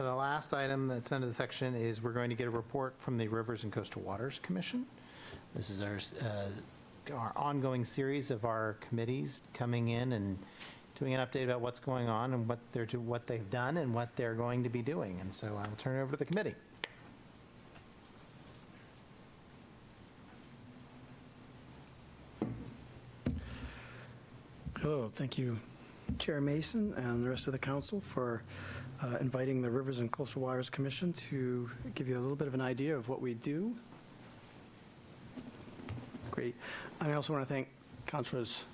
the last item that's under the section is we're going to get a report from the Rivers and Coastal Waters Commission. This is our ongoing series of our committees coming in and doing an update about what's going on and what they've done and what they're going to be doing. And so I'll turn it over to the committee. Hello, thank you, Chair Mason and the rest of the council for inviting the Rivers and Coastal Waters Commission to give you a little bit of an idea of what we do. Great. And I also want to thank Councilors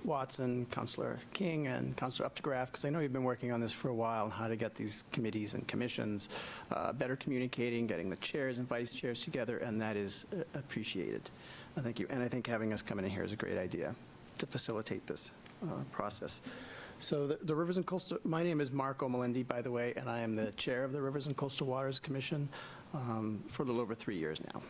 Watson, Councilor King, and Councilor Updegraff, because I know you've been working on this for a while, on how to get these committees and commissions better communicating, getting the chairs and vice chairs together, and that is appreciated. Thank you. And I think having us come in here is a great idea to facilitate this process. So the Rivers and Coastal, my name is Marco Melendi, by the way, and I am the chair of the Rivers and Coastal Waters Commission for a little over 3 years now.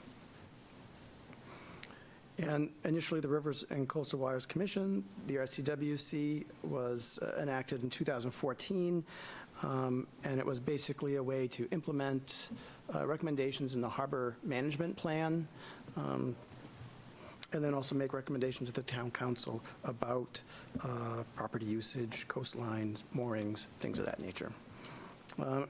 And initially, the Rivers and Coastal Waters Commission, the RCWC, was enacted in 2014, and it was basically a way to implement recommendations in the harbor management plan, and then also make recommendations to the town council about property usage, coastlines, moorings, things of that nature.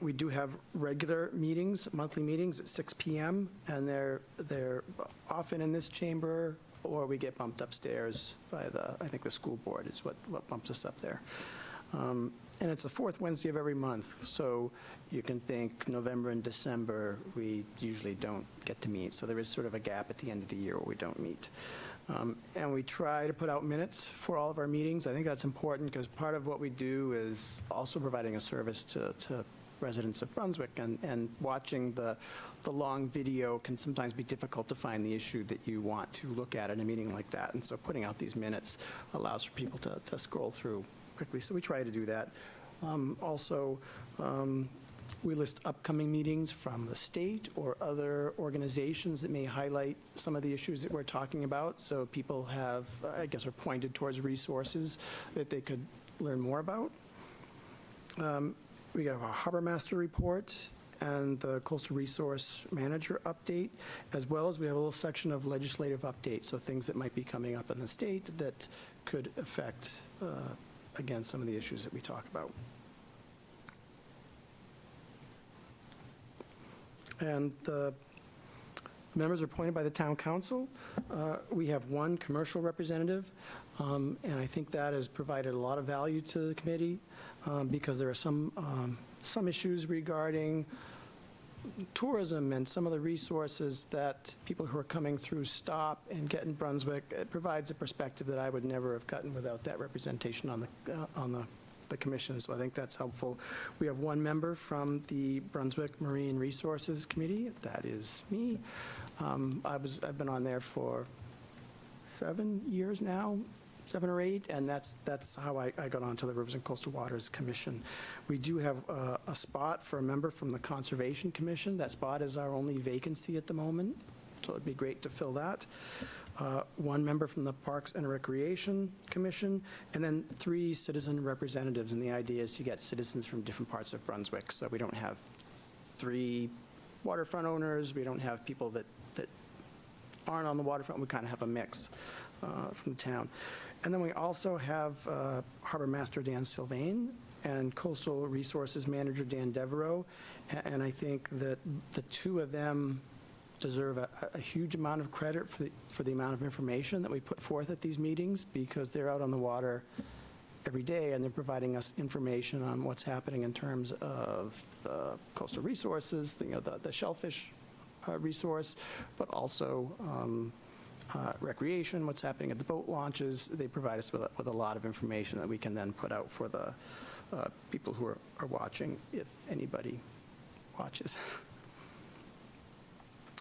We do have regular meetings, monthly meetings at 6 p.m., and they're often in this chamber, or we get bumped upstairs by I think the school board is what bumps us up there. And it's the fourth Wednesday of every month, so you can think November and December, we usually don't get to meet. So there is sort of a gap at the end of the year where we don't meet. And we try to put out minutes for all of our meetings. I think that's important because part of what we do is also providing a service to residents of Brunswick, and watching the long video can sometimes be difficult to find the issue that you want to look at in a meeting like that. And so putting out these minutes allows for people to scroll through quickly. So we try to do that. We list upcoming meetings from the state or other organizations that may highlight some of the issues that we're talking about. So people have, I guess, are pointed towards resources that they could learn more about. We have a Harbor Master report and the Coastal Resource Manager update, as well as we have a little section of legislative updates, so things that might be coming up in the state that could affect, again, some of the issues that we talk about. And the members are appointed by the town council. We have one commercial representative, and I think that has provided a lot of value to the committee because there are some issues regarding tourism and some of the resources that people who are coming through stop and get in Brunswick. It provides a perspective that I would never have gotten without that representation on the commission, so I think that's helpful. We have one member from the Brunswick Marine Resources Committee. That is me. I've been on there for 7 years now, 7 or 8, and that's how I got onto the Rivers and Coastal Waters Commission. We do have a spot for a member from the Conservation Commission. That spot is our only vacancy at the moment, so it'd be great to fill that. One member from the Parks and Recreation Commission, and then 3 citizen representatives. And the idea is to get citizens from different parts of Brunswick. So we don't have 3 waterfront owners. We don't have people that aren't on the waterfront. We kind of have a mix from the town. And then we also have Harbor Master Dan Sylvain and Coastal Resources Manager Dan Devereaux. And I think that the 2 of them deserve a huge amount of credit for the amount of information that we put forth at these meetings, because they're out on the water every day and they're providing us information on what's happening in terms of the coastal resources, the shellfish resource, but also recreation, what's happening at the boat launches. They provide us with a lot of information that we can then put out for the people who are watching, if anybody watches.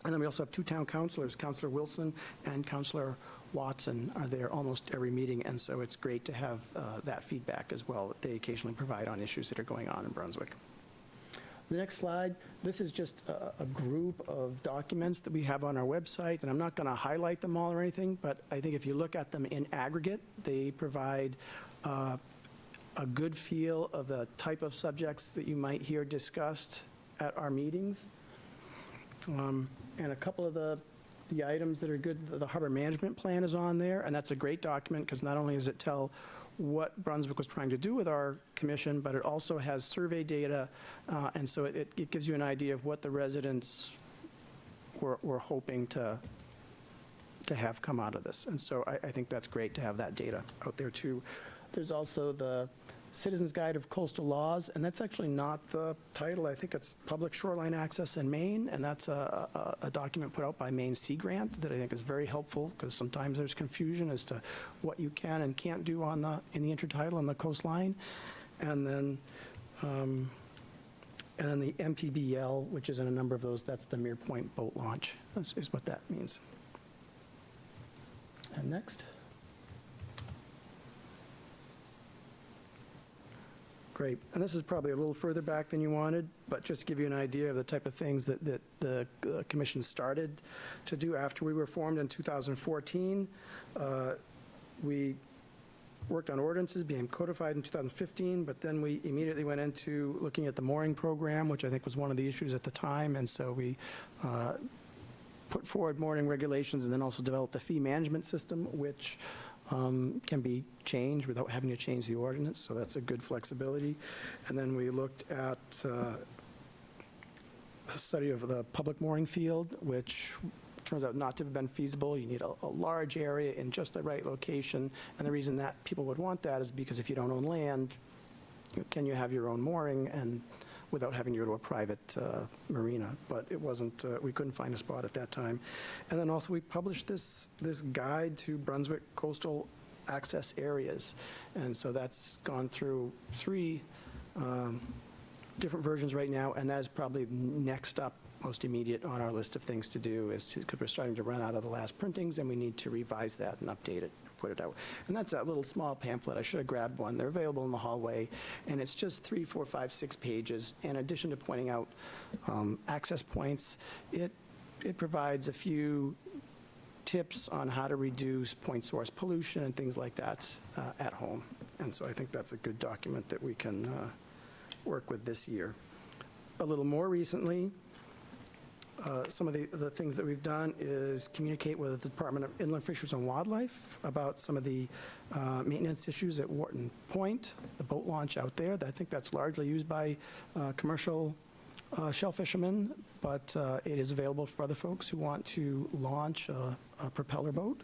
And then we also have 2 town councilors, Councilor Wilson and Councilor Watson are there almost every meeting, and so it's great to have that feedback as well that they occasionally provide on issues that are going on in Brunswick. The next slide, this is just a group of documents that we have on our website, and I'm not going to highlight them all or anything, but I think if you look at them in aggregate, they provide a good feel of the type of subjects that you might hear discussed at our meetings. And a couple of the items that are good, the harbor management plan is on there, and that's a great document because not only does it tell what Brunswick was trying to do with our commission, but it also has survey data, and so it gives you an idea of what the residents were hoping to have come out of this. And so I think that's great to have that data out there too. There's also the Citizens Guide of Coastal Laws, and that's actually not the title. I think it's Public Shoreline Access in Maine, and that's a document put out by Maine Sea Grant that I think is very helpful because sometimes there's confusion as to what you can and can't do in the intertidal on the coastline. And then the MPBL, which is in a number of those, that's the Mere Point boat launch, is what that means. And next. Great. And this is probably a little further back than you wanted, but just to give you an idea of the type of things that the commission started to do after we were formed in 2014. We worked on ordinances being codified in 2015, but then we immediately went into looking at the mooring program, which I think was one of the issues at the time. And so we put forward mooring regulations and then also developed a fee management system, which can be changed without having to change the ordinance, so that's a good flexibility. And then we looked at a study of the public mooring field, which turns out not to have been feasible. You need a large area in just the right location, and the reason that people would want that is because if you don't own land, can you have your own mooring and without having to go to a private marina? But it wasn't, we couldn't find a spot at that time. And then also we published this guide to Brunswick coastal access areas. And so that's gone through 3 different versions right now, and that is probably next up, most immediate on our list of things to do, because we're starting to run out of the last printings and we need to revise that and update it. Put it out. And that's that little small pamphlet. I should have grabbed one. They're available in the hallway, and it's just 3, 4, 5, 6 pages. In addition to pointing out access points, it provides a few tips on how to reduce point source pollution and things like that at home. And so I think that's a good document that we can work with this year. A little more recently, some of the things that we've done is communicate with the Department of Inland Fisheries and Wildlife about some of the maintenance issues at Wharton Point, the boat launch out there. I think that's largely used by commercial shell fishermen, but it is available for other folks who want to launch a propeller boat.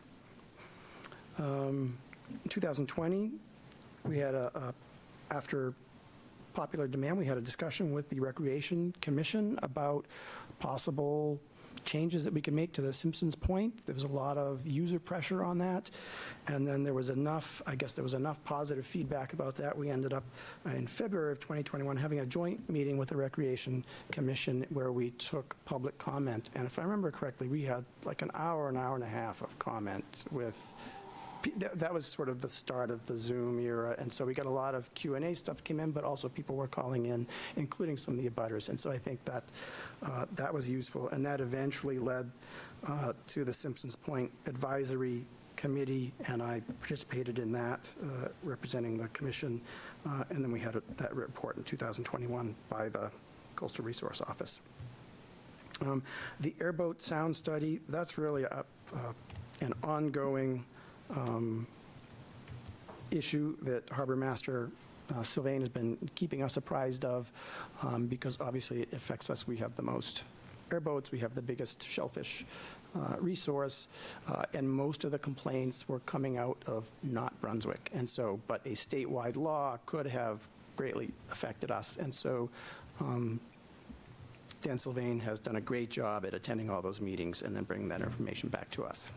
In 2020, we had after popular demand, we had a discussion with the Recreation Commission about possible changes that we could make to the Simpsons Point. There was a lot of user pressure on that, and then there was enough positive feedback about that. We ended up in February of 2021 having a joint meeting with the Recreation Commission where we took public comment, and if I remember correctly, we had like an hour and a half of comment with that was sort of the start of the Zoom era, and so we got a lot of Q&A stuff came in, but also people were calling in, including some of the abutters, and so I think that that was useful, and that eventually led to the Simpsons Point Advisory Committee, and I participated in that, representing the commission, and then we had that report in 2021 by the Coastal Resource Office. The airboat sound study, that's really an ongoing issue that Harbor Master Sylvain has been keeping us apprised of, because obviously it affects us. We have the most airboats, we have the biggest shellfish resource, and most of the complaints were coming out of not Brunswick. And so, but a statewide law could have greatly affected us. And so Dan Sylvain has done a great job at attending all those meetings and then bringing that information back to us.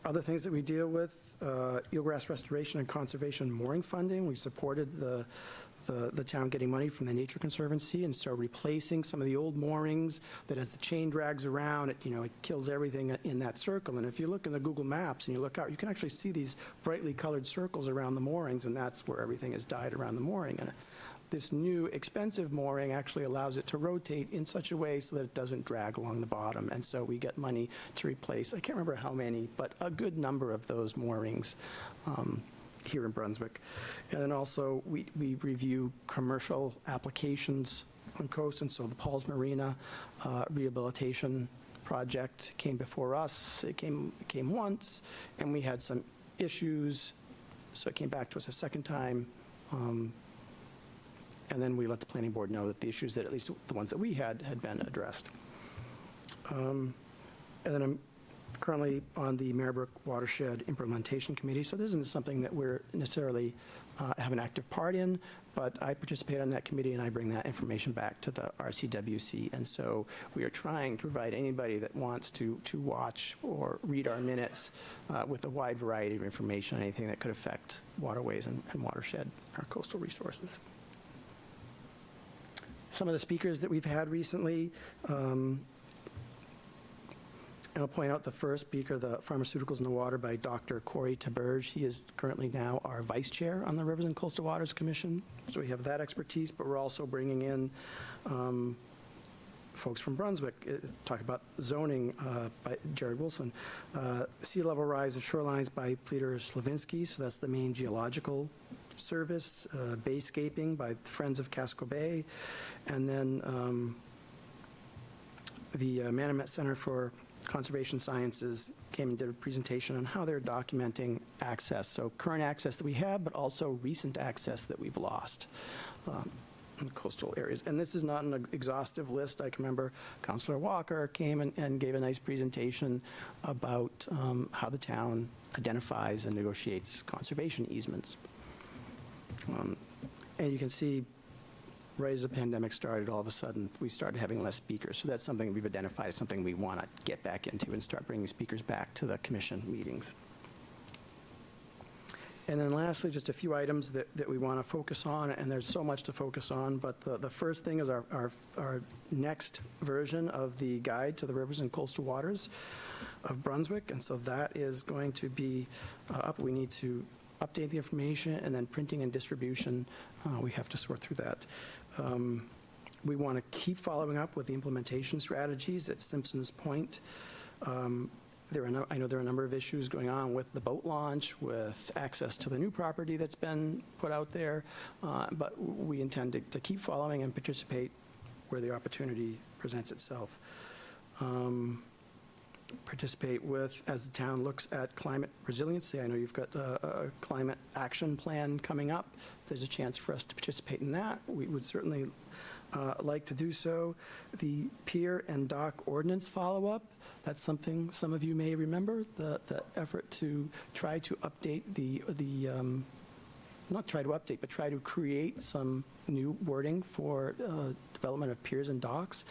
Other things that we deal with, eelgrass restoration and conservation mooring funding. We supported the town getting money from the Nature Conservancy, and so replacing some of the old moorings that as the chain drags around, it kills everything in that circle. And if you look in the Google Maps and you look out, you can actually see these brightly colored circles around the moorings, and that's where everything has died around the mooring. And this new expensive mooring actually allows it to rotate in such a way so that it doesn't drag along the bottom. And so we get money to replace, I can't remember how many, but a good number of those moorings. here in Brunswick. And then also, we review commercial applications on coast, and so the Paul's Marina rehabilitation project came before us. It came once, and we had some issues, so it came back to us a second time. And then we let the planning board know that the issues, that at least the ones that we had been addressed. And then I'm currently on the Marybrook Watershed Implementation Committee, so this isn't something that we're necessarily have an active part in, but I participate on that committee and I bring that information back to the RCWC. And so we are trying to provide anybody that wants to watch or read our minutes with a wide variety of information, anything that could affect waterways and watershed, our coastal resources. Some of the speakers that we've had recently, and I'll point out the first speaker, the Pharmaceuticals in the Water by Dr. Corey Taberge. He is currently now our vice chair on the Rivers and Coastal Waters Commission. So we have that expertise, but we're also bringing in folks from Brunswick, talk about zoning by Jared Wilson, sea level rise of shorelines by Peter Slavinsky, so that's the Maine Geological Service, bayscaping by Friends of Casco Bay, and then the Manomet Center for Conservation Sciences came and did a presentation on how they're documenting access, so current access that we have, but also recent access that we've lost in coastal areas. And this is not an exhaustive list. I can remember Councillor Walker came and gave a nice presentation about how the town identifies and negotiates conservation easements. And you can see, right as the pandemic started, all of a sudden, we started having less speakers. So that's something we've identified as something we want to get back into and start bringing speakers back to the commission meetings. And then lastly, just a few items that we want to focus on, and there's so much to focus on, but the first thing is our next version of the Guide to the Rivers and Coastal Waters of Brunswick, and so that is going to be up. We need to update the information, and then printing and distribution, we have to sort through that. We want to keep following up with the implementation strategies at Simpsons Point. I know there are a number of issues going on with the boat launch, with access to the new property that's been put out there, but we intend to keep following and participate where the opportunity presents itself. Participate with, as the town looks at climate resiliency. I know you've got a climate action plan coming up. If there's a chance for us to participate in that, we would certainly like to do so. The pier and dock ordinance follow-up, that's something some of you may remember, the effort to try to update not try to update, but try to create some new wording for development of piers and docks.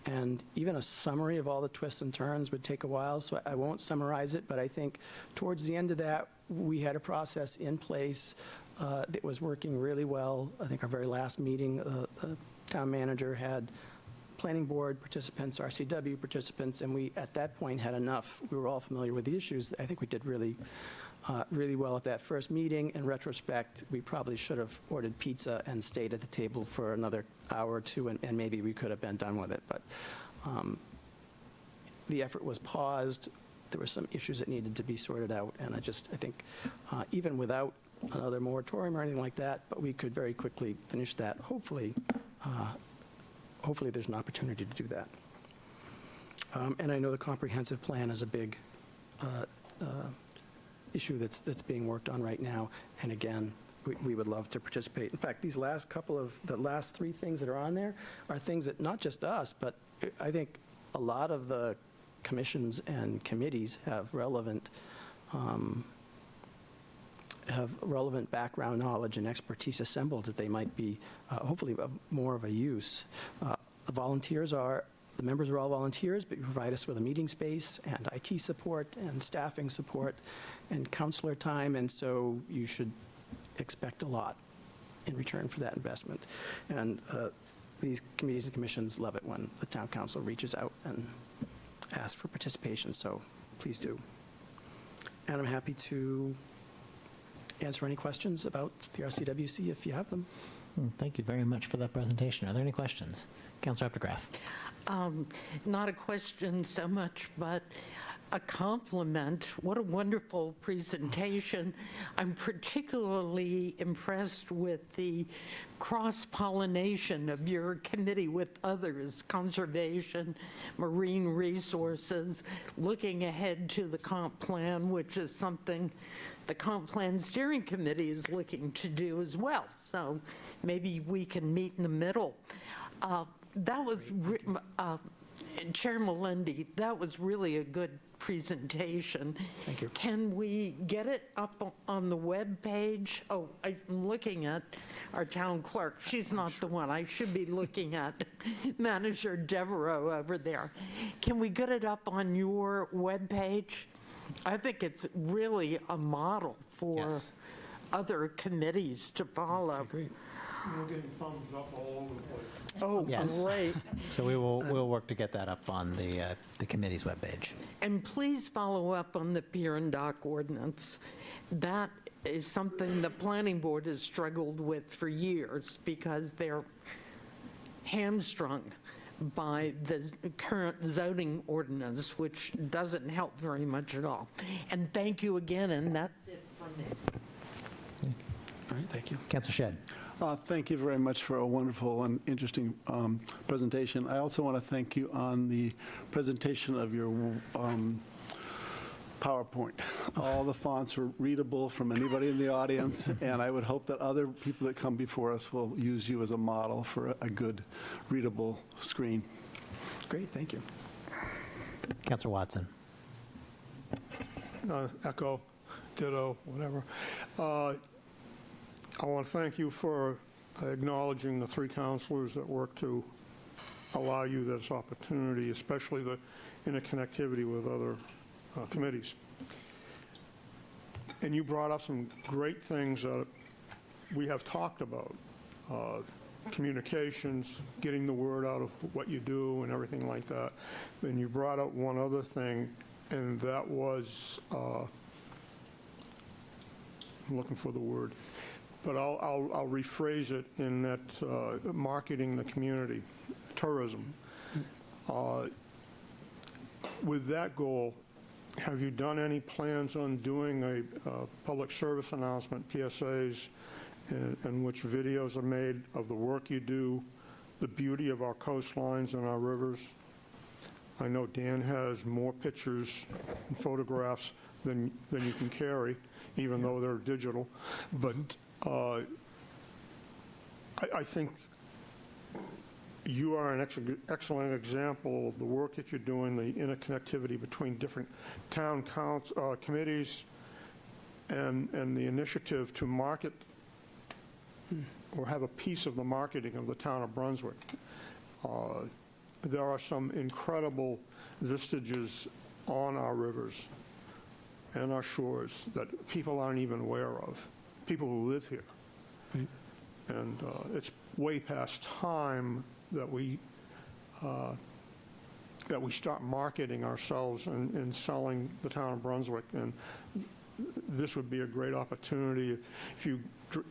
And even a summary of all the twists and turns would take a while, so I won't summarize it, but I think towards the end of that, we had a process in place that was working really well. I think our very last meeting, the town manager had planning board participants, RCW participants, and we, at that point, had enough. We were all familiar with the issues. I think we did really well at that first meeting. In retrospect, we probably should have ordered pizza and stayed at the table for another hour or two, and maybe we could have been done with it. But the effort was paused. There were some issues that needed to be sorted out, and I think even without another moratorium or anything like that, but we could very quickly finish that. Hopefully there's an opportunity to do that. And I know the comprehensive plan is a big issue that's being worked on right now, and again, we would love to participate. In fact, the last three things that are on there are things that not just us, but I think a lot of the commissions and committees have relevant background knowledge and expertise assembled that they might be hopefully of more of a use. The members are all volunteers, but you provide us with a meeting space and IT support and staffing support and counselor time, and so you should expect a lot in return for that investment. And these committees and commissions love it when the town council reaches out and asks for participation, so please do. And I'm happy to answer any questions about the RCWC if you have them. Thank you very much for that presentation. Are there any questions? Councilor Updegraff. Not a question so much, but a compliment. What a wonderful presentation. I'm particularly impressed with the cross-pollination of your committee with others, conservation, marine resources, looking ahead to the comp plan, which is something the comp plan steering committee is looking to do as well. So maybe we can meet in the middle. That was, Chair Melendi, that was really a good presentation. Thank you. Can we get it up on the web page? Oh, I'm looking at our town clerk. She's not the one. I should be looking at Manager Devereaux over there. Can we get it up on your web page? I think it's really a model for Yes. other committees to follow. Great. We're getting thumbs up all over the place. Oh, Yes. great. So we'll work to get that up on the committee's webpage. And please follow up on the pier and dock ordinance. That is something the planning board has struggled with for years because they're hamstrung by the current zoning ordinance, which doesn't help very much at all. And thank you again, and that's it from me. All right, thank you. Councilor Shedd. Thank you very much for a wonderful and interesting presentation. I also want to thank you on the presentation of your PowerPoint. All the fonts were readable from anybody in the audience, and I would hope that other people that come before us will use you as a model for a good readable screen. Great, thank you. Councilor Watson. Echo, ditto, whatever. I want to thank you for acknowledging the three counselors that work to allow you this opportunity, especially the interconnectivity with other committees. And you brought up some great things that we have talked about, communications, getting the word out of what you do and everything like that. And you brought up one other thing, and that was, I'm looking for the word, but I'll rephrase it in that marketing the community, tourism. With that goal, have you done any plans on doing a public service announcement, PSAs, in which videos are made of the work you do, the beauty of our coastlines and our rivers? I know Dan has more pictures and photographs than you can carry, even though they're digital. But I think you are an excellent example of the work that you're doing, the interconnectivity between different town committees and the initiative to market or have a piece of the marketing of the town of Brunswick. There are some incredible vestiges on our rivers and our shores that people aren't even aware of, people who live here. Right. And it's way past time that we start marketing ourselves and selling the town of Brunswick. And this would be a great opportunity. If you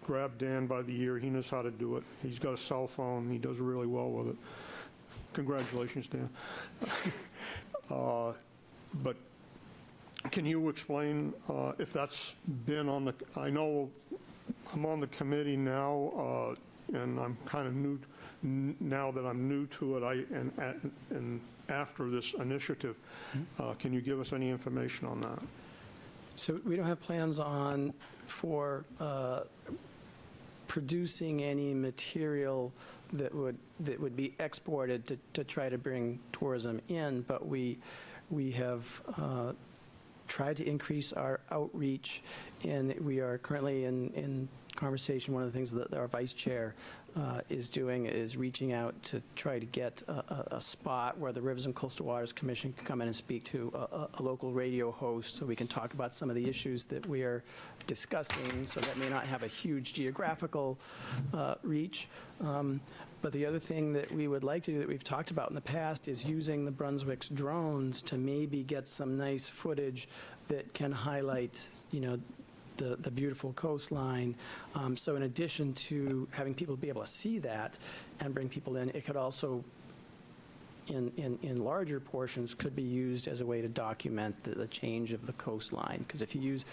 grab Dan by the ear, he knows how to do it. He's got a cell phone. He does really well with it. Congratulations, Dan. But can you explain if that's been on the, I know I'm on the committee now, and I'm kind of new, now that I'm new to it, and after this initiative, can you give us any information on that? So we don't have plans for producing any material that would be exported to try to bring tourism in, but we have tried to increase our outreach, and we are currently in conversation. One of the things that our vice chair is doing is reaching out to try to get a spot where the Rivers and Coastal Waters Commission can come in and speak to a local radio host so we can talk about some of the issues that we are discussing. So that may not have a huge geographical reach. But the other thing that we would like to do that we've talked about in the past is using the Brunswick's drones to maybe get some nice footage that can highlight, the beautiful coastline. So in addition to having people be able to see that and bring people in, it could also in larger portions could be used as a way to document the change of the coastline. Because if you use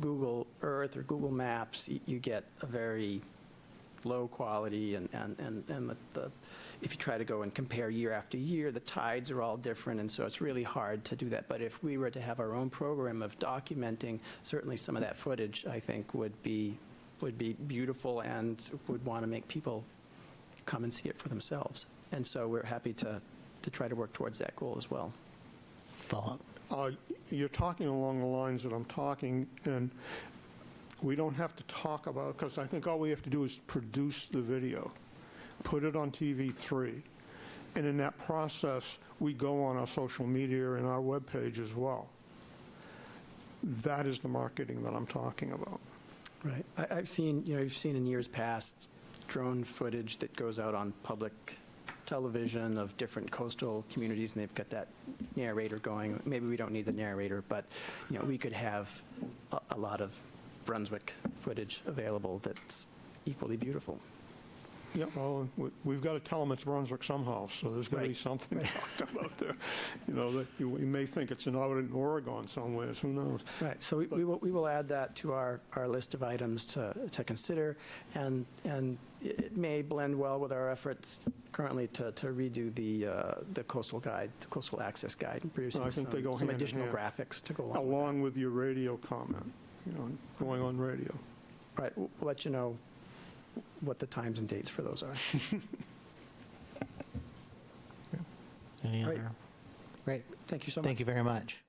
Google Earth or Google Maps, you get a very low quality, and if you try to go and compare year after year, the tides are all different, and so it's really hard to do that. But if we were to have our own program of documenting, certainly some of that footage, I think, would be beautiful and would want to make people come and see it for themselves. And so we're happy to try to work towards that goal as well. Follow-up? You're talking along the lines that I'm talking, and we don't have to talk about, because I think all we have to do is produce the video, put it on TV3, and in that process, we go on our social media and our webpage as well. That is the marketing that I'm talking about. Right. I've seen, you've seen in years past drone footage that goes out on public television of different coastal communities, and they've got that narrator going. Maybe we don't need the narrator, but, we could have a lot of Brunswick footage available that's equally beautiful. Yeah, well, we've got to tell them it's Brunswick somehow, so there's got to be Right. something talked about there. That you may think it's out in Oregon somewhere, who knows? Right, so we will add that to our list of items to consider, and it may blend well with our efforts currently to redo the coastal guide, the coastal access guide, and producing I think they go some hand in additional hand. graphics to go along with Along with your radio comment, going on radio. that. Right, we'll let you know what the times and dates for those are. Any Great. other? Great. Thank you so much. Thank you very much.